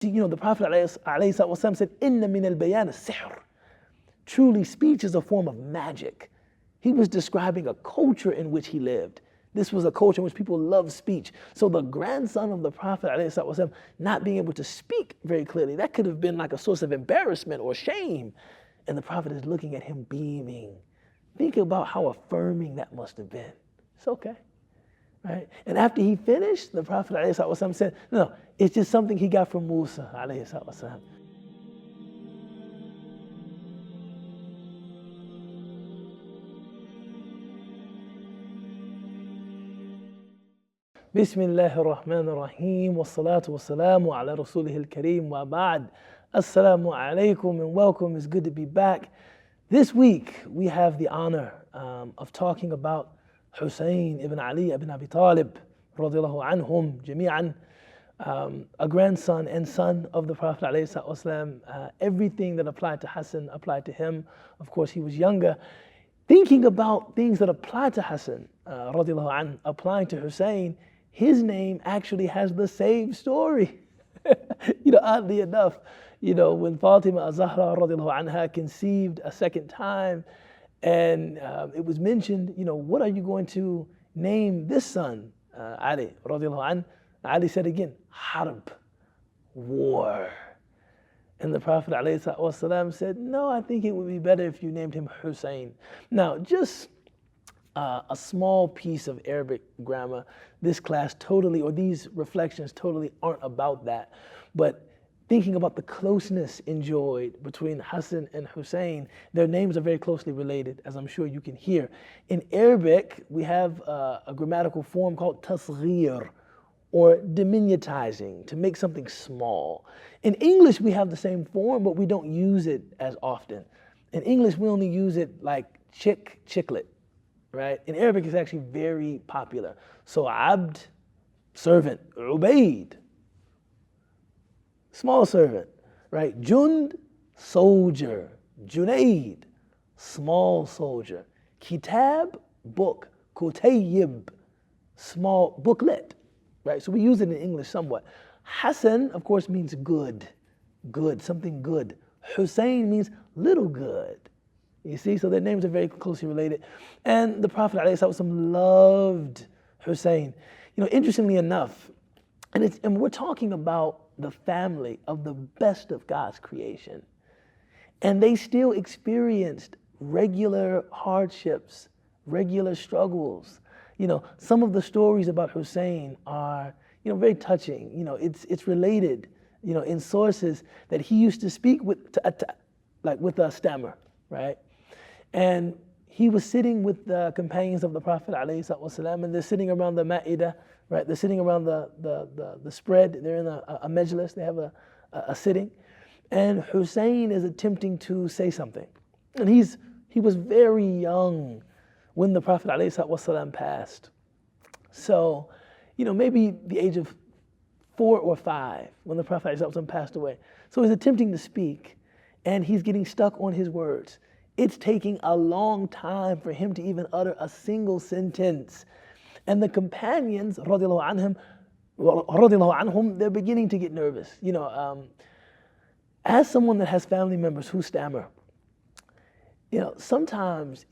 The Prophet ﷺ said, "Inna min al-bayan sihr." Truly, speech is a form of magic. He was describing a culture in which he lived. This was a culture in which people loved speech. So the grandson of the Prophet ﷺ not being able to speak very clearly, that could have been like a source of embarrassment or shame. And the Prophet is looking at him beaming. Think about how affirming that must have been. It's okay, right? And after he finished, the Prophet ﷺ said, no, it's just something he got from Musa AS. Bismillah ar-Rahman ar-Rahim, wa salatu wa salamu ala rasulih al-Kareem, wa ba'd. Assalamu alaikum and welcome. It's good to be back. This week we have the honor of talking about Hussein Ibn Ali ibn Abi Talib, radiallahu anhum jami'an, a grandson and son of the Prophet ﷺ. Everything that applied to Hassan applied to him. Of course, he was younger. Thinking about things that apply to Hassan, radiallahu anhu, applying to Hussein, his name actually has the same story. Oddly enough, when Fatima az-Zahra radiallahu anha conceived a second time, and it was mentioned, what are you going to name this son, Ali radiallahu anhu? Ali said again, harb, war. And the Prophet ﷺ said, no, I think it would be better if you named him Hussein. Now, just a small piece of Arabic grammar. This class totally, or these reflections totally aren't about that. But thinking about the closeness enjoyed between Hassan and Hussein, their names are very closely related, as I'm sure you can hear. In Arabic, we have a grammatical form called tasghir, or diminutizing, to make something small. In English, we have the same form, but we don't use it as often. In English, we only use it like chicklet, right? In Arabic, it's actually very popular. So abd, servant, ubayd, small servant, right? Jund, soldier, junaid, small soldier. Kitab, book, kutayyib, small booklet. Right, so we use it in English somewhat. Hassan, of course, means good, something good. Hussein means little good. You see, so their names are very closely related. And the Prophet ﷺ loved Hussein. Interestingly enough, and we're talking about the family of the best of God's creation. And they still experienced regular hardships, regular struggles. Some of the stories about Hussein are, very touching. It's related, in sources that he used to speak with a stammer, right? And he was sitting with the companions of the Prophet ﷺ, and they're sitting around the ma'idah, right? They're sitting around the spread. They're in a majlis. They have a sitting, and Hussein is attempting to say something, and he was very young when the Prophet ﷺ passed. So, maybe the age of 4 or 5 when the Prophet ﷺ passed away. So he's attempting to speak and he's getting stuck on his words. It's taking a long time for him to even utter a single sentence. And the companions, radiallahu anhum, they're beginning to get nervous. As someone that has family members who stammer, sometimes,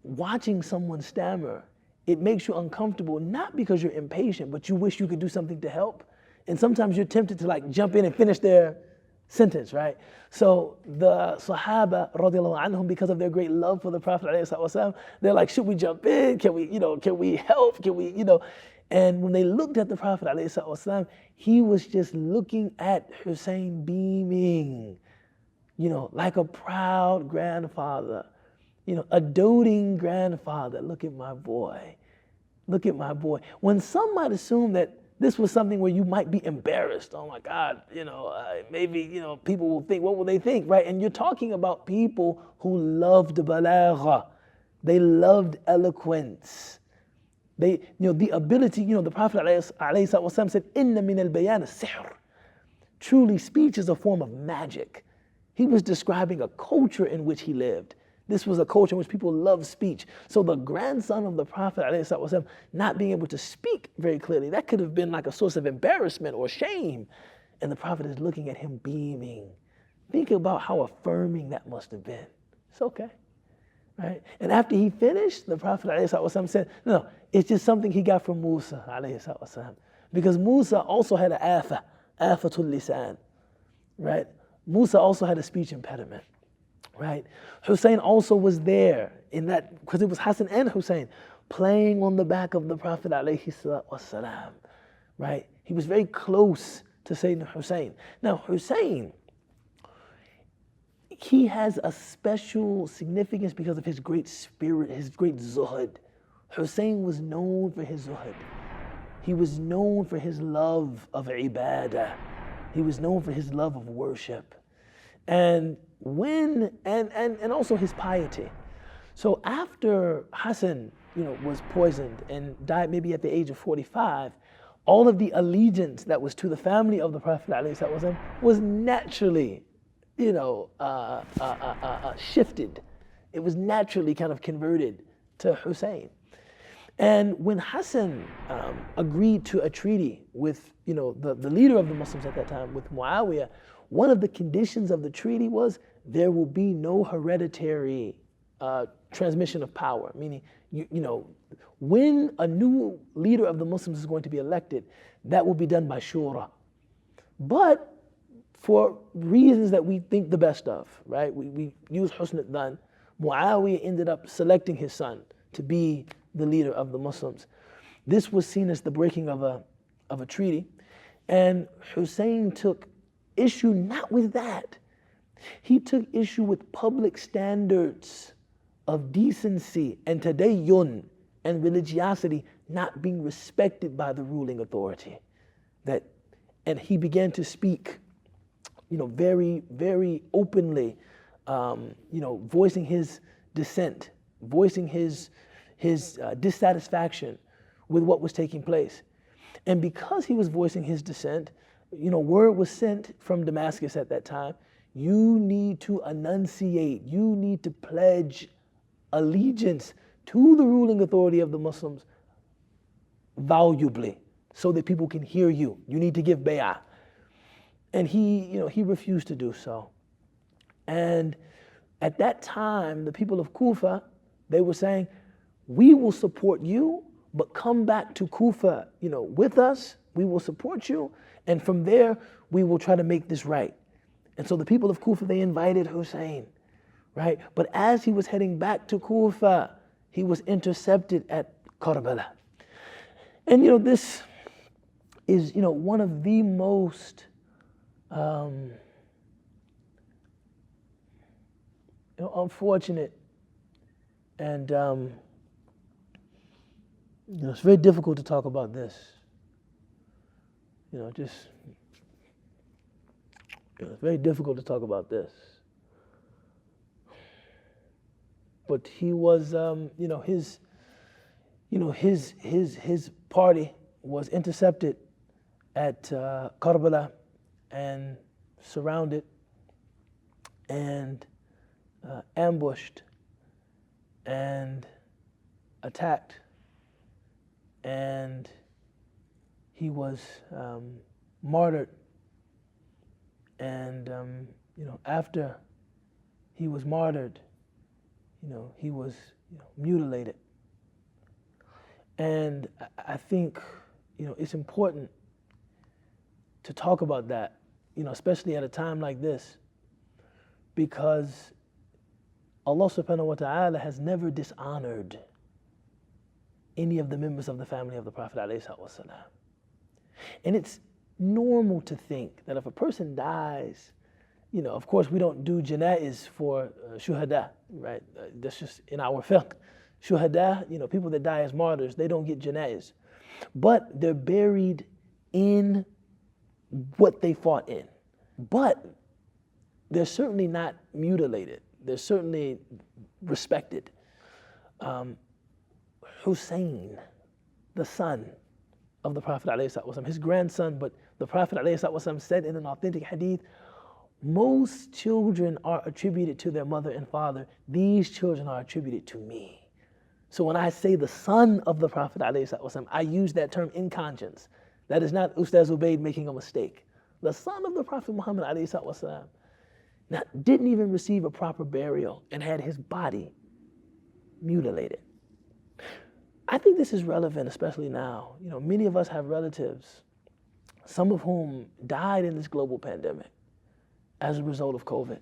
watching someone stammer, it makes you uncomfortable, not because you're impatient, but you wish you could do something to help. And sometimes you're tempted to jump in and finish their sentence, right? So the Sahaba, radiallahu anhum, because of their great love for the Prophet ﷺ, they're like, should we jump in? Can we help? Can we, And when they looked at the Prophet ﷺ, he was just looking at Hussein beaming, like a proud grandfather. A doting grandfather. Look at my boy. Look at my boy. When some might assume that this was something where you might be embarrassed. Oh my God, maybe, people will think, what will they think, right? And you're talking about people who loved balagha. They loved eloquence. The ability, the Prophet ﷺ said, "Inna min al-bayan sihr." Truly, speech is a form of magic. He was describing a culture in which he lived. This was a culture in which people loved speech. So the grandson of the Prophet ﷺ not being able to speak very clearly, that could have been like a source of embarrassment or shame. And the Prophet is looking at him beaming. Think about how affirming that must have been. It's okay, right? And after he finished, the Prophet ﷺ said, no, it's just something he got from Musa ﷺ. Because Musa also had an afatul lisan, right? Musa also had a speech impediment, right? Hussein also was there in that, because it was Hasan and Hussein playing on the back of the Prophet ﷺ, right? He was very close to Sayyidina Hussein. Now Hussein, he has a special significance because of his great spirit, his great zuhud. Hussein was known for his zuhud. He was known for his love of ibadah. He was known for his love of worship. And also his piety. So after Hassan, was poisoned and died maybe at the age of 45, all of the allegiance that was to the family of the Prophet ﷺ was naturally, shifted. It was naturally kind of converted to Hussein. And when Hassan agreed to a treaty with, the leader of the Muslims at that time, with Muawiyah, one of the conditions of the treaty was there will be no hereditary transmission of power. Meaning, when a new leader of the Muslims is going to be elected, that will be done by shura. But for reasons that we think the best of, right? We use husn al-dhan. Muawiyah ended up selecting his son to be the leader of the Muslims. This was seen as the breaking of a treaty, and Hussein took issue not with that. He took issue with public standards of decency and tadayyun and religiosity not being respected by the ruling authority. And he began to speak, very, very openly, voicing his dissent, voicing his dissatisfaction with what was taking place. And because he was voicing his dissent, word was sent from Damascus at that time, you need to enunciate, you need to pledge allegiance to the ruling authority of the Muslims volubly so that people can hear you. You need to give bay'ah. And he refused to do so. And at that time, the people of Kufa, they were saying, we will support you, but come back to Kufa, with us. We will support you. And from there, we will try to make this right. And so the people of Kufa, they invited Hussein, right? But as he was heading back to Kufa, he was intercepted at Karbala. And this is, one of the most unfortunate and it's very difficult to talk about this. It's very difficult to talk about this. But he was, his party was intercepted at Karbala and surrounded and ambushed and attacked, and he was martyred. And after he was martyred, he was mutilated. And I think it's important to talk about that, especially at a time like this, because Allah subhanahu wa ta'ala has never dishonored any of the members of the family of the Prophet ﷺ. And it's normal to think that if a person dies, of course we don't do janaiz for shuhada, right? That's just in our fiqh. Shuhada, people that die as martyrs, they don't get janaiz. But they're buried in what they fought in. But they're certainly not mutilated. They're certainly respected. Hussein, the son of the Prophet ﷺ, his grandson, but the Prophet ﷺ said in an authentic hadith, most children are attributed to their mother and father. These children are attributed to me. So when I say the son of the Prophet ﷺ, I use that term in conscience. That is not Ustadh Ubayd making a mistake. the son of the Prophet Muhammad ﷺ, now didn't even receive a proper burial and had his body mutilated. I think this is relevant, especially now. You know, many of us have relatives, some of whom died in this global pandemic as a result of COVID.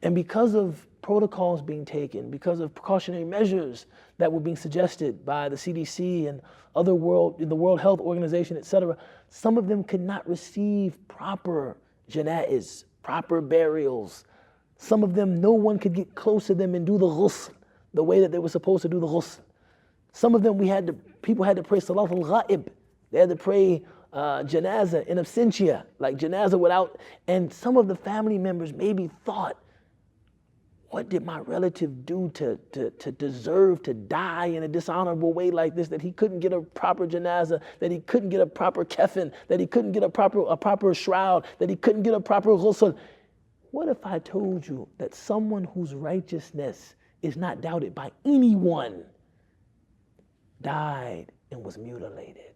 And because of protocols being taken, because of precautionary measures that were being suggested by the CDC and the World Health Organization, etc., some of them could not receive proper janaiz, proper burials. Some of them, no one could get close to them and do the ghusl the way that they were supposed to do the ghusl. Some of them, people had to pray salat al-ghaib. They had to pray janazah in absentia, like janazah without, and some of the family members maybe thought, what did my relative do to deserve to die in a dishonorable way like this, that he couldn't get a proper janazah, that he couldn't get a proper kefin, that he couldn't get a proper shroud, that he couldn't get a proper ghusl? What if I told you that someone whose righteousness is not doubted by anyone died and was mutilated,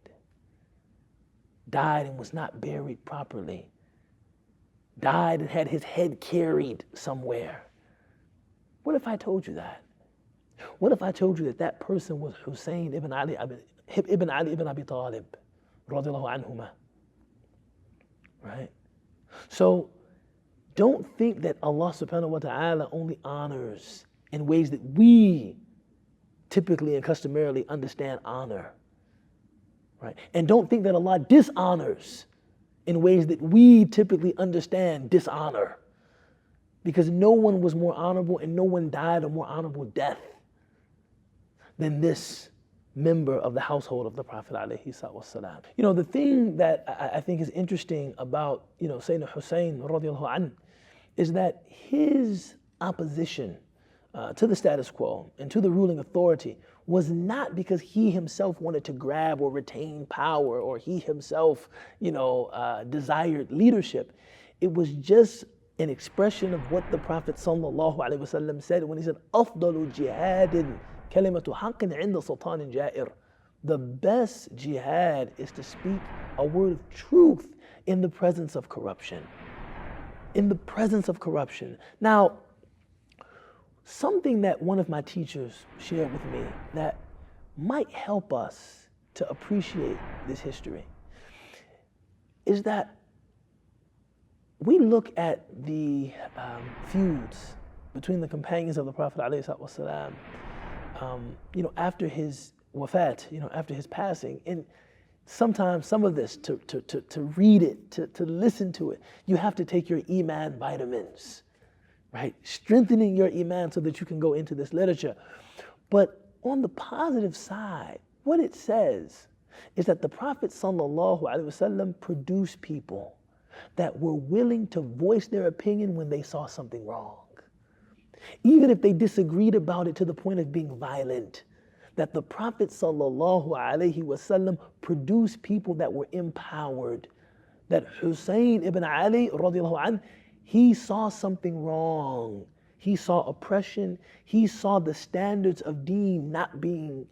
died and was not buried properly, died and had his head carried somewhere? What if I told you that? What if I told you that that person was Hussein Ibn Ali Ibn Abi Talib, radiallahu anhuma? Right? So don't think that Allah subhanahu wa ta'ala only honors in ways that we typically and customarily understand honor. Right? And don't think that Allah dishonors in ways that we typically understand dishonor. Because no one was more honorable and no one died a more honorable death than this member of the household of the Prophet ﷺ. You know, the thing that I think is interesting about, Sayyidina Hussein radiallahu anhu is that his opposition to the status quo and to the ruling authority was not because he himself wanted to grab or retain power or he himself, desired leadership. It was just an expression of what the Prophet ﷺ said when he said, أَفْضَلُ جِهَادٍ كَلِمَةُ حَقٍّ عِنْدَ سُلْطَانٍ جَائِرٍ. The best jihad is to speak a word of truth in the presence of corruption. In the presence of corruption. Now, something that one of my teachers shared with me that might help us to appreciate this history is that we look at the feuds between the companions of the Prophet ﷺ, after his wafat, after his passing, and sometimes some of this, to read it, to listen to it, you have to take your Iman vitamins, right? Strengthening your Iman so that you can go into this literature. But on the positive side, what it says is that the Prophet ﷺ produced people that were willing to voice their opinion when they saw something wrong. Even if they disagreed about it to the point of being violent, that the Prophet ﷺ produced people that were empowered. That Hussein Ibn Ali, radiallahu anh, he saw something wrong. He saw oppression. He saw the standards of deen not being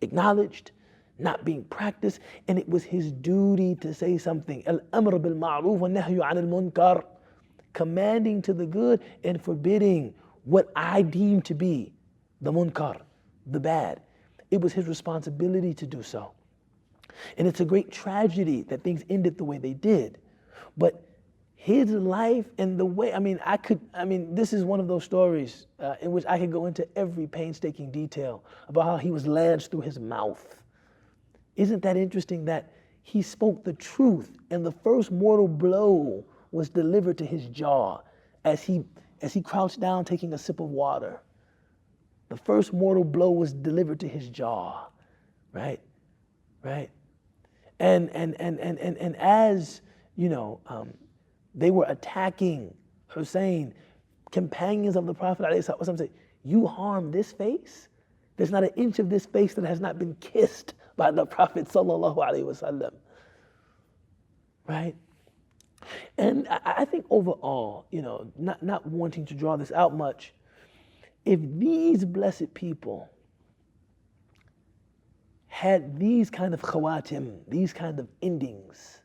acknowledged, not being practiced, and it was his duty to say something. Al-amr bil-ma'ruf wa nahyu 'anil munkar, commanding to the good and forbidding what I deem to be the munkar, the bad. It was his responsibility to do so. And it's a great tragedy that things ended the way they did. But his life and the way, this is one of those stories in which I could go into every painstaking detail about how he was lanced through his mouth. Isn't that interesting that he spoke the truth and the first mortal blow was delivered to his jaw as he crouched down taking a sip of water. The first mortal blow was delivered to his jaw, right? Right? And as, they were attacking Hussein, companions of the Prophet ﷺ said, you harm this face? There's not an inch of this face that has not been kissed by the Prophet ﷺ. Right? And I think overall, not wanting to draw this out much, if these blessed people had these kind of khawatim, these kind of endings,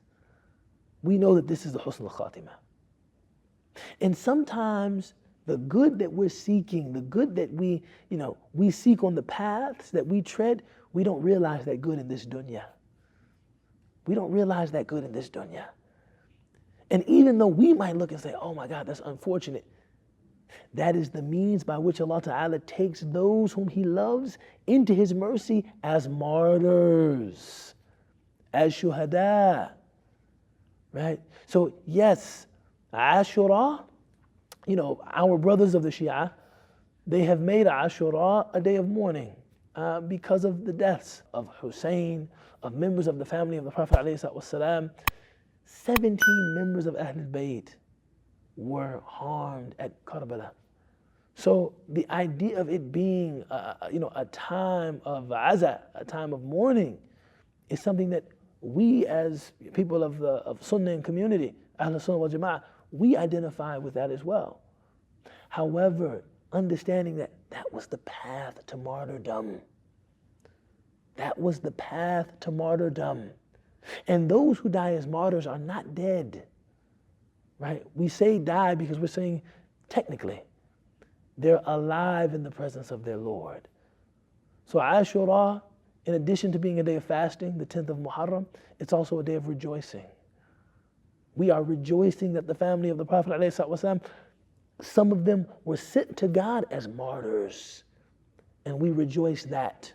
we know that this is the husn al-khatimah. And sometimes the good that we're seeking, the good that we seek on the paths that we tread, we don't realize that good in this dunya. We don't realize that good in this dunya. And even though we might look and say, oh my God, that's unfortunate, that is the means by which Allah Ta'ala takes those whom He loves into His mercy as martyrs, as shuhada, right? So yes, Ashura, our brothers of the Shia, they have made Ashura a day of mourning because of the deaths of Hussein, of members of the family of the Prophet ﷺ. 17 members of Ahlul Bayt were harmed at Karbala. So the idea of it being a time of aza, a time of mourning, is something that we as people of Sunnah and community, Ahl Sunnah wal Jama'ah, we identify with that as well. However, understanding that that was the path to martyrdom. That was the path to martyrdom. And those who die as martyrs are not dead, right? We say die because we're saying technically they're alive in the presence of their Lord. So Ashura, in addition to being a day of fasting, the 10th of Muharram, it's also a day of rejoicing. We are rejoicing that the family of the Prophet ﷺ, some of them were sent to God as martyrs, and we rejoice that.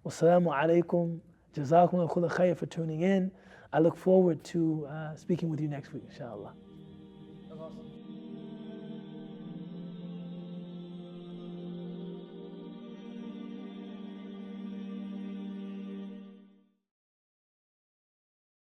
Wassalamu alaikum. Jazakumullah kulla khair for tuning in. I look forward to speaking with you next week, inshallah.